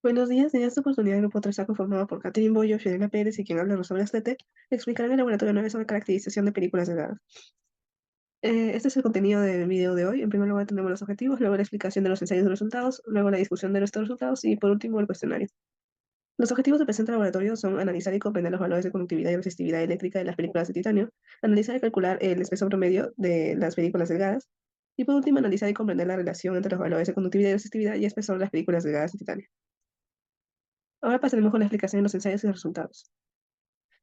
Buenos días, en esta oportunidad el grupo 3 conformado por Catherine Bollo, Fiorella Pérez y quien habla Rosario Astete, explicarán el laboratorio 9 sobre caracterización de películas delgadas. Este es el contenido del video de hoy. En primer lugar tenemos los objetivos, luego la explicación de los ensayos y resultados, luego la discusión de estos resultados y por último el cuestionario. Los objetivos del presente laboratorio son analizar y comprender los valores de conductividad y resistividad eléctrica de las películas de titanio, analizar y calcular el espesor promedio de las películas delgadas, y por último analizar y comprender la relación entre los valores de conductividad y resistividad y espesor de las películas delgadas de titanio. Ahora pasaremos con la explicación de los ensayos y los resultados.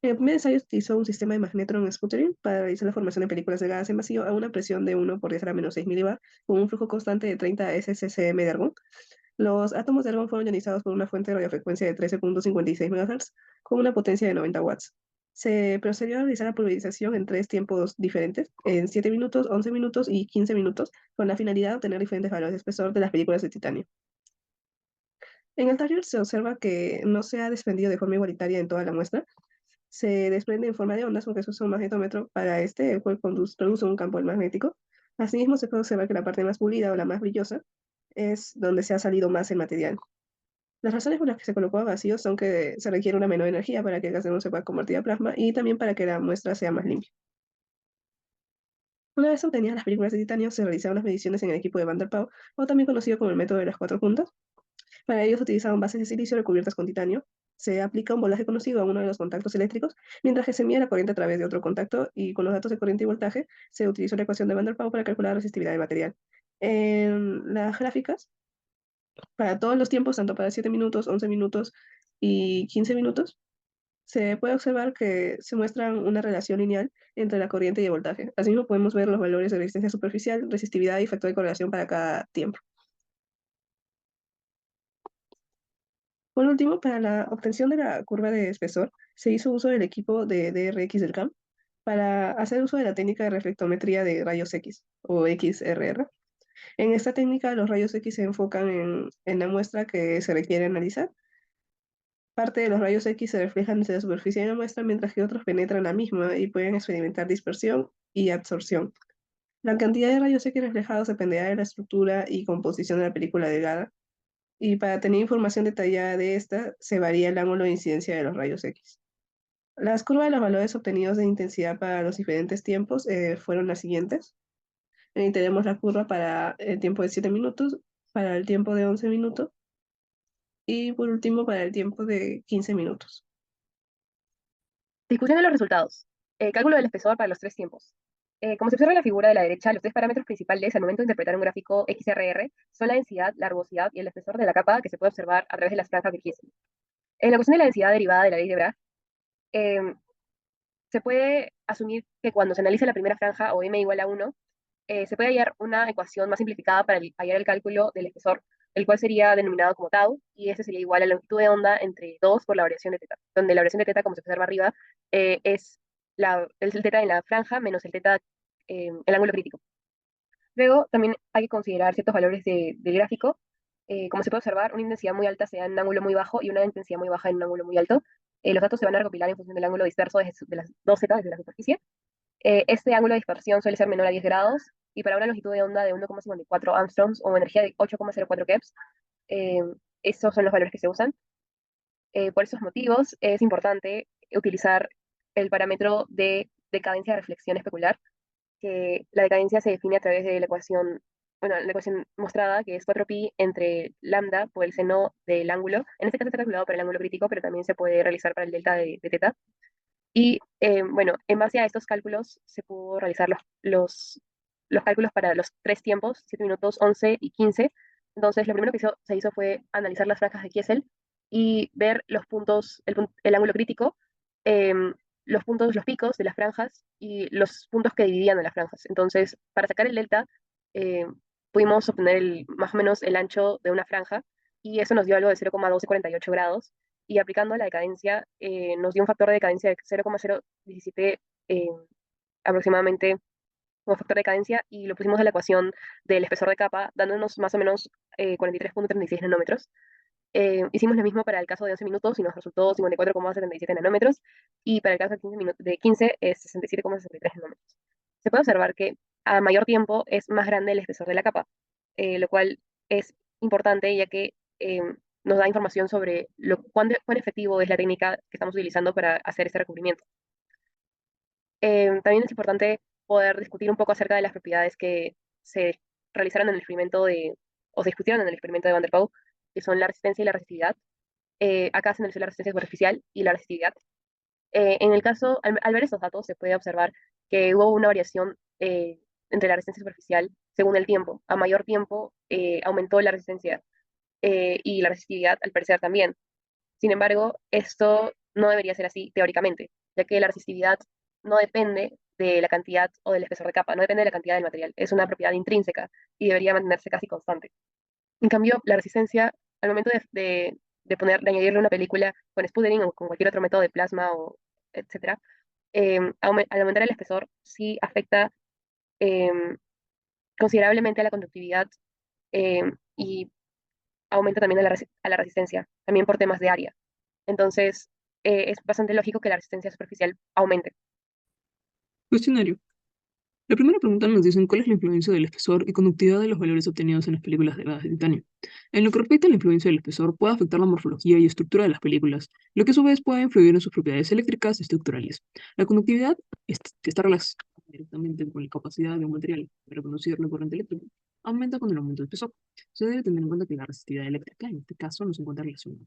En el primer ensayo utilizó un sistema de magnetron sputtering para realizar la formación de películas delgadas en vacío a una presión de 1 por 10 a la menos 6 milibar con un flujo constante de 30 SCCM de argón. Los átomos de argón fueron ionizados por una fuente de radiofrecuencia de 13.56 MHz con una potencia de 90 watts. Se procedió a realizar la pulverización en tres tiempos diferentes, en 7 minutos, 11 minutos y 15 minutos, con la finalidad de obtener diferentes valores de espesor de las películas de titanio. En el taller se observa que no se ha desprendido de forma igualitaria en toda la muestra, se desprende en forma de ondas porque se usa un magnetómetro para este, el cual produce un campo magnético. Asimismo, se puede observar que la parte más pulida o la más brillosa es donde se ha salido más el material. Las razones por las que se colocó a vacío son que se requiere una menor energía para que el gas no se pueda convertir a plasma y también para que la muestra sea más limpia. Una vez obtenidas las películas de titanio, se realizaron las mediciones en el equipo de Van der Pau, o también conocido como el método de las cuatro puntas. Para ello se utilizaban bases de silicio recubiertas con titanio. Se aplica un voltaje conocido a uno de los contactos eléctricos, mientras que se mide la corriente a través de otro contacto y con los datos de corriente y voltaje se utilizó la ecuación de Van der Pau para calcular la resistividad del material. En las gráficas, para todos los tiempos, tanto para 7 minutos, 11 minutos y 15 minutos, se puede observar que se muestra una relación lineal entre la corriente y el voltaje. Asimismo, podemos ver los valores de resistencia superficial, resistividad y factor de correlación para cada tiempo. Por último, para la obtención de la curva de espesor, se hizo uso del equipo de DRX del CAM para hacer uso de la técnica de reflectometría de rayos X o XRR. En esta técnica, los rayos X se enfocan en la muestra que se requiere analizar. Parte de los rayos X se reflejan desde la superficie de la muestra, mientras que otros penetran la misma y pueden experimentar dispersión y absorción. La cantidad de rayos X reflejados dependerá de la estructura y composición de la película delgada, y para tener información detallada de esta, se varía el ángulo de incidencia de los rayos X. Las curvas de los valores obtenidos de intensidad para los diferentes tiempos fueron las siguientes. Tenemos la curva para el tiempo de 7 minutos, para el tiempo de 11 minutos y por último para el tiempo de 15 minutos. Discusión de los resultados. Cálculo del espesor para los tres tiempos. Como se observa en la figura de la derecha, los tres parámetros principales al momento de interpretar un gráfico XRR son la densidad, la rugosidad y el espesor de la capa que se puede observar a través de las franjas de Kiesel. En la ecuación de la densidad derivada de la ley de Bragg, eh, se puede asumir que cuando se analiza la primera franja o m igual a 1, se puede hallar una ecuación más simplificada para hallar el cálculo del espesor, el cual sería denominado como tau, y ese sería igual a la longitud de onda entre 2 por la variación de teta, donde la variación de teta, como se observa arriba, es el teta en la franja menos el teta, el ángulo crítico. Luego, también hay que considerar ciertos valores del gráfico. Como se puede observar, una intensidad muy alta se da en un ángulo muy bajo y una intensidad muy baja en un ángulo muy alto. Los datos se van a recopilar en función del ángulo disperso de las dos zetas desde la superficie. Este ángulo de dispersión suele ser menor a 10 grados y para una longitud de onda de 1,54 angstroms o energía de 8,04 keps, eh, esos son los valores que se usan. Por esos motivos es importante utilizar el parámetro de decadencia de reflexión especular, que la decadencia se define a través de la ecuación, bueno, la ecuación mostrada, que es 4pi entre lambda por el seno del ángulo. En este caso está calculado para el ángulo crítico, pero también se puede realizar para el delta de teta. Y bueno, en base a estos cálculos se pudo realizar los cálculos para los tres tiempos, 7 minutos, 11 y 15. Entonces, lo primero que se hizo fue analizar las franjas de Kiesel y ver los puntos, el ángulo crítico, los puntos, los picos de las franjas y los puntos que dividían a las franjas. Entonces, para sacar el delta, eh, pudimos obtener más o menos el ancho de una franja y eso nos dio algo de 0,1248 grados y aplicando la decadencia nos dio un factor de decadencia de 0,017 aproximadamente como factor de decadencia y lo pusimos a la ecuación del espesor de capa, dándonos más o menos 43,36 nanómetros. Hicimos lo mismo para el caso de 11 minutos y nos resultó 54,77 nanómetros y para el caso de 15 es 67,63 nanómetros. Se puede observar que a mayor tiempo es más grande el espesor de la capa, lo cual es importante ya que nos da información sobre cuán efectivo es la técnica que estamos utilizando para hacer este recubrimiento. También es importante poder discutir un poco acerca de las propiedades que se realizaron en el experimento o se discutieron en el experimento de Van der Pau, que son la resistencia y la resistividad. Acá se analizó la resistencia superficial y la resistividad. En el caso, al ver estos datos, se puede observar que hubo una variación entre la resistencia superficial según el tiempo. A mayor tiempo aumentó la resistencia y la resistividad al parecer también. Sin embargo, esto no debería ser así teóricamente, ya que la resistividad no depende de la cantidad o del espesor de capa, no depende de la cantidad del material, es una propiedad intrínseca y debería mantenerse casi constante. En cambio, la resistencia, al momento de añadirle una película con sputtering o con cualquier otro método de plasma o etcétera, al aumentar el espesor sí afecta eh, considerablemente a la conductividad y aumenta también a la resistencia, también por temas de área. Entonces, es bastante lógico que la resistencia superficial aumente. Cuestionario. La primera pregunta nos dice cuál es la influencia del espesor y conductividad de los valores obtenidos en las películas de gas de titanio. En lo que respecta a la influencia del espesor, puede afectar la morfología y estructura de las películas, lo que a su vez puede influir en sus propiedades eléctricas y estructurales. La conductividad, que está relacionada directamente con la capacidad de un material de reconducir la corriente eléctrica, aumenta con el aumento del espesor. Se debe tener en cuenta que la resistividad eléctrica, en este caso, no se encuentra relacionada.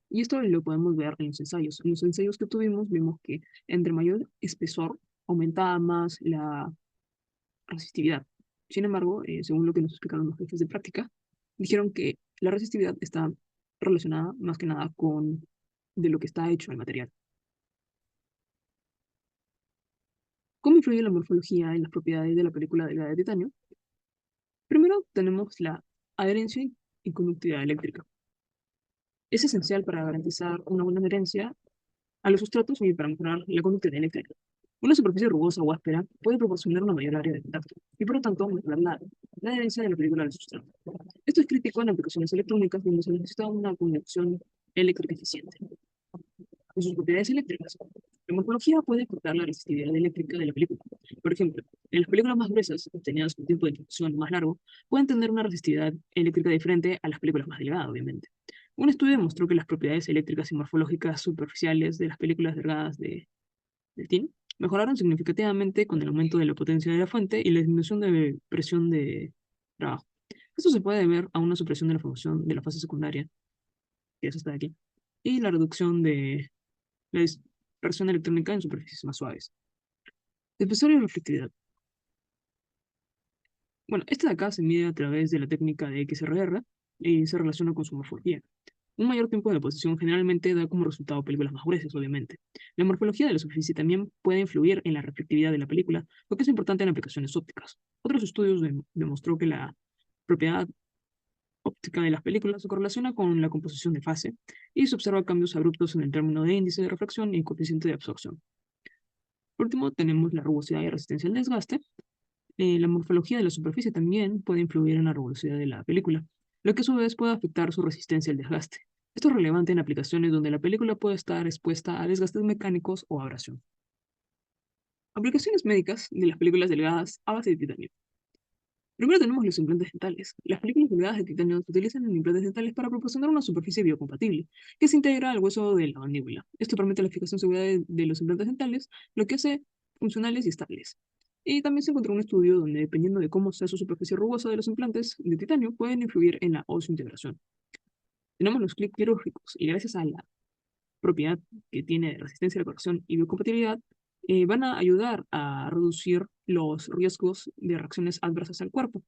Y esto lo podemos ver en los ensayos. En los ensayos que tuvimos, vimos que entre mayor espesor, aumentaba más la resistividad. Sin embargo, según lo que nos explicaron los jefes de práctica, dijeron que la resistividad está relacionada más que nada con de lo que está hecho el material. ¿Cómo influye la morfología en las propiedades de la película delgada de titanio? Primero tenemos la adherencia y conductividad eléctrica. Es esencial para garantizar una buena adherencia a los sustratos y para mejorar la conductividad eléctrica. Una superficie rugosa o áspera puede proporcionar una mayor área de contacto y por lo tanto mejorar la adherencia de la película al sustrato. Esto es crítico en aplicaciones electrónicas donde se necesita una conducción eléctrica eficiente. En sus propiedades eléctricas, la morfología puede afectar la resistividad eléctrica de la película. Por ejemplo, en las películas más gruesas, obtenidas con tiempo de ejecución más largo, pueden tener una resistividad eléctrica diferente a las películas más delgadas, obviamente. Un estudio demostró que las propiedades eléctricas y morfológicas superficiales de las películas delgadas del tin mejoraron significativamente con el aumento de la potencia de la fuente y la disminución de presión de trabajo. Esto se puede ver a una supresión de la formación de la fase secundaria, que es esta de aquí, y la reducción de la dispersión electrónica en superficies más suaves. Espesor y reflectividad. Bueno, esta de acá se mide a través de la técnica de XRR y se relaciona con su morfología. Un mayor tiempo de deposición generalmente da como resultado películas más gruesas, obviamente. La morfología de la superficie también puede influir en la reflectividad de la película, lo que es importante en aplicaciones ópticas. Otros estudios demostró que la propiedad óptica de las películas se correlaciona con la composición de fase y se observa cambios abruptos en el término de índice de refracción y coeficiente de absorción. Por último, tenemos la rugosidad y resistencia al desgaste. La morfología de la superficie también puede influir en la rugosidad de la película, lo que a su vez puede afectar su resistencia al desgaste. Esto es relevante en aplicaciones donde la película puede estar expuesta a desgastes mecánicos o abrasión. Aplicaciones médicas de las películas delgadas a base de titanio. Primero tenemos los implantes dentales. Las películas delgadas de titanio se utilizan en implantes dentales para proporcionar una superficie biocompatible que se integra al hueso de la mandíbula. Esto permite la fijación segura de los implantes dentales, lo que hace funcionales y estables. Y también se encontró un estudio donde, dependiendo de cómo sea su superficie rugosa de los implantes de titanio, pueden influir en la osseointegración. Tenemos los clips quirúrgicos, y gracias a la propiedad que tiene de resistencia a la corrección y biocompatibilidad, van a ayudar a reducir los riesgos de reacciones adversas al cuerpo.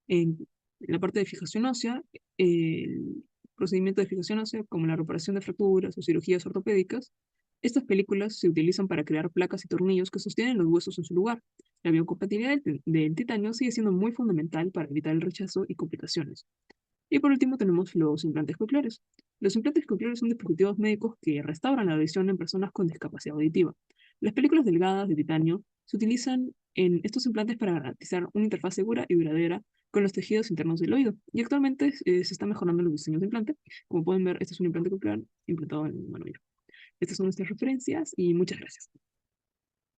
En la parte de fijación ósea, el procedimiento de fijación ósea, como la reparación de fracturas o cirugías ortopédicas, estas películas se utilizan para crear placas y tornillos que sostienen los huesos en su lugar. La biocompatibilidad del titanio sigue siendo muy fundamental para evitar el rechazo y complicaciones. Y por último tenemos los implantes cocleares. Los implantes cocleares son dispositivos médicos que restauran la audición en personas con discapacidad auditiva. Las películas delgadas de titanio se utilizan en estos implantes para garantizar una interfaz segura y duradera con los tejidos internos del oído. Y actualmente se están mejorando los diseños de implante. Como pueden ver, este es un implante coclear implantado en el oído. Estas son nuestras referencias y muchas gracias.